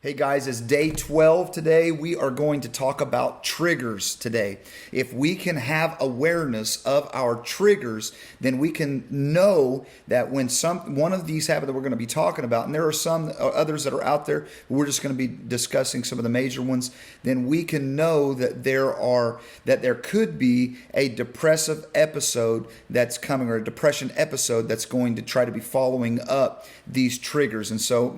Hey guys, it's day 12 today. We are going to talk about triggers today. If we can have awareness of our triggers, then we can know that when one of these happen that we're going to be talking about, and there are some others that are out there, we're just going to be discussing some of the major ones, then we can know that there could be a depressive episode that's coming, or a depression episode that's going to try to be following up these triggers. And so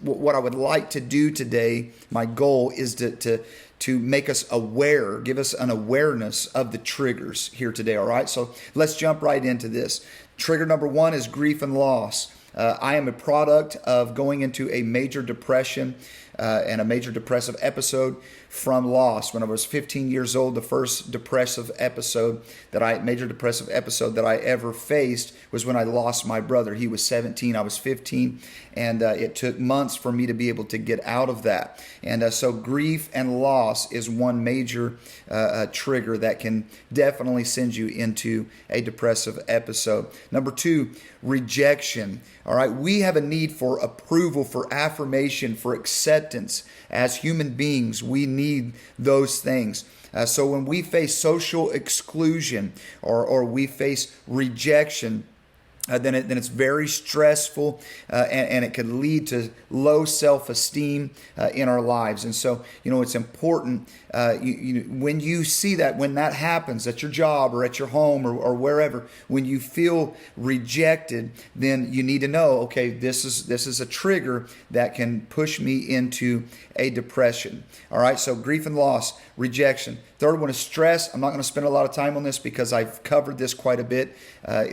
what I would like to do today, my goal is to make us aware, give us an awareness of the triggers here today, all right? So let's jump right into this. Trigger number one is grief and loss. I am a product of going into a major depression and a major depressive episode from loss. When I was 15 years old, the first major depressive episode that I ever faced was when I lost my brother. He was 17, I was 15, and it took months for me to be able to get out of that. And so grief and loss is one major trigger that can definitely send you into a depressive episode. Number two, rejection. All right, we have a need for approval, for affirmation, for acceptance. As human beings, we need those things. So when we face social exclusion or we face rejection, then it's very stressful and it could lead to low self-esteem in our lives. And so, it's important when you see that, when that happens at your job or at your home or wherever, when you feel rejected, then you need to know, okay, this is a trigger that can push me into a depression. All right, so grief and loss, rejection. Third one is stress. I'm not going to spend a lot of time on this because I've covered this quite a bit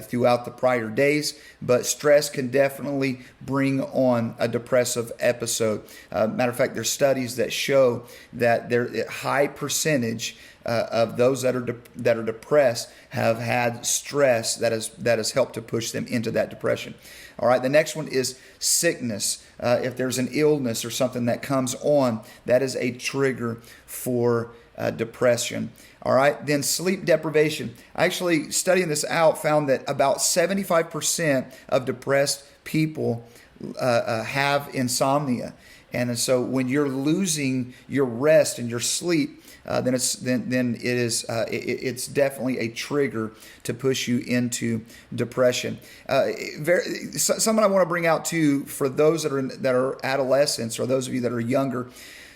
throughout the prior days, but stress can definitely bring on a depressive episode. Matter of fact, there's studies that show that a high percentage of those that are depressed have had stress that has helped to push them into that depression. All right, the next one is sickness. If there's an illness or something that comes on, that is a trigger for depression. All right, then sleep deprivation. Actually, studying this out found that about 75% of depressed people have insomnia. And so when you're losing your rest and your sleep, then it's definitely a trigger to push you into depression. Something I want to bring out too for those that are adolescents or those of you that are younger.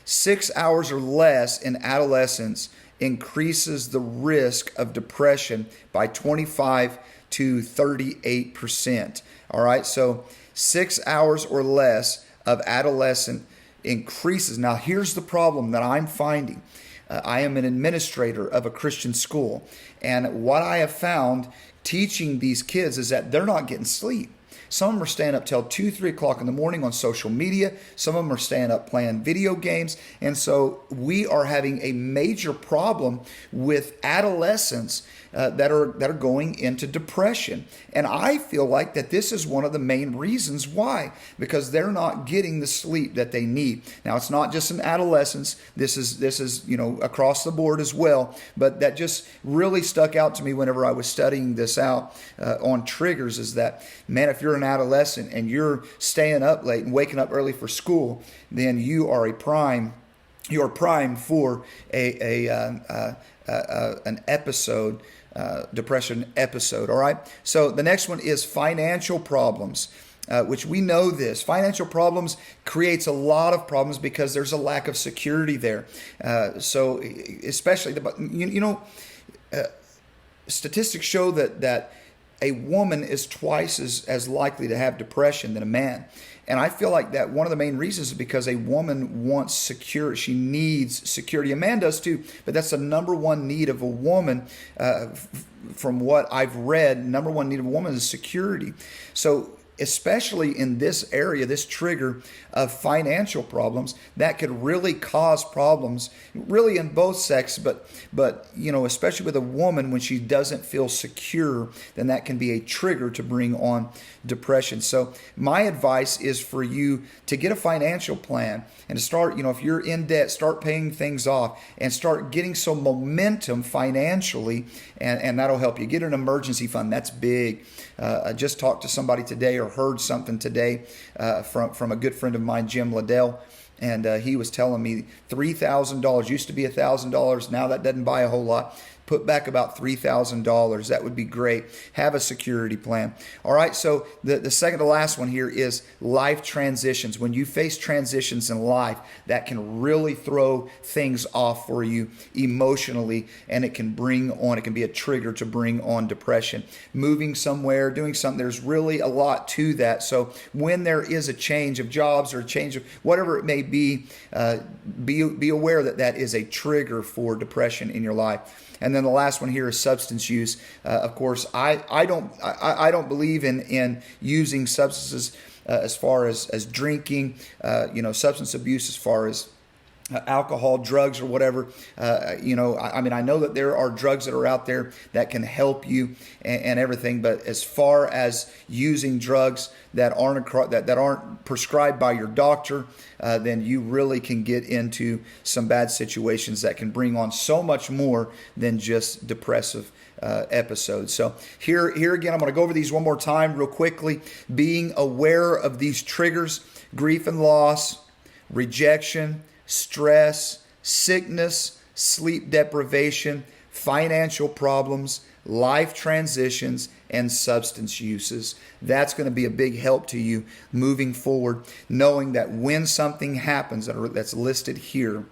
6 hours or less in adolescence increases the risk of depression by 25 to 38%. All right, so 6 hours or less of adolescent increases. Now, here's the problem that I'm finding. I am an administrator of a Christian school, and what I have found teaching these kids is that they're not getting sleep. Some of them are staying up till 2, 3 o'clock in the morning on social media. Some of them are staying up playing video games. And so we are having a major problem with adolescents that are going into depression. And I feel like that this is one of the main reasons why, because they're not getting the sleep that they need. Now, it's not just in adolescence. This is across the board as well. But that just really stuck out to me whenever I was studying this out on triggers, is that, man, if you're an adolescent and you're staying up late and waking up early for school, then you are primed for an episode, depression episode. All right. So the next one is financial problems, which we know this. Financial problems creates a lot of problems because there's a lack of security there. So especially statistics show that a woman is twice as likely to have depression than a man. And I feel like that one of the main reasons is because a woman wants security. She needs security. A man does too, but that's the number one need of a woman. From what I've read, number one need of a woman is security. So especially in this area, this trigger of financial problems, that could really cause problems, really in both sexes, but especially with a woman, when she doesn't feel secure, then that can be a trigger to bring on depression. So my advice is for you to get a financial plan and to start, if you're in debt, start paying things off and start getting some momentum financially, and that'll help you. Get an emergency fund. That's big. I just talked to somebody today, or heard something today from a good friend of mine, Jim Liddell. And he was telling me $3,000 used to be $1,000. Now that doesn't buy a whole lot. Put back about $3,000. That would be great. Have a security plan. All right. So the second to last one here is life transitions. When you face transitions in life, that can really throw things off for you emotionally, and it can be a trigger to bring on depression. Moving somewhere, doing something, there's really a lot to that. So when there is a change of jobs or a change of whatever it may be aware that that is a trigger for depression in your life. And then the last one here is substance use. Of course, I don't believe in using substances as far as drinking, substance abuse as far as alcohol, drugs, or whatever. I know that there are drugs that are out there that can help you and everything. But as far as using drugs that aren't prescribed by your doctor, then you really can get into some bad situations that can bring on so much more than just depressive episodes. So here again, I'm going to go over these one more time real quickly. Being aware of these triggers: grief and loss, rejection, stress, sickness, sleep deprivation, financial problems, life transitions, and substance uses. That's going to be a big help to you moving forward, knowing that when something happens that's listed here,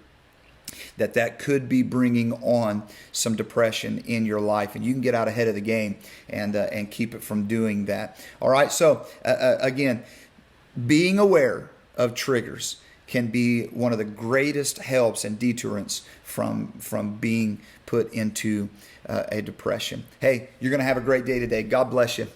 that could be bringing on some depression in your life, and you can get out ahead of the game and keep it from doing that. All right. So again, being aware of triggers can be one of the greatest helps and deterrents from being put into a depression. Hey, you're going to have a great day today. God bless you.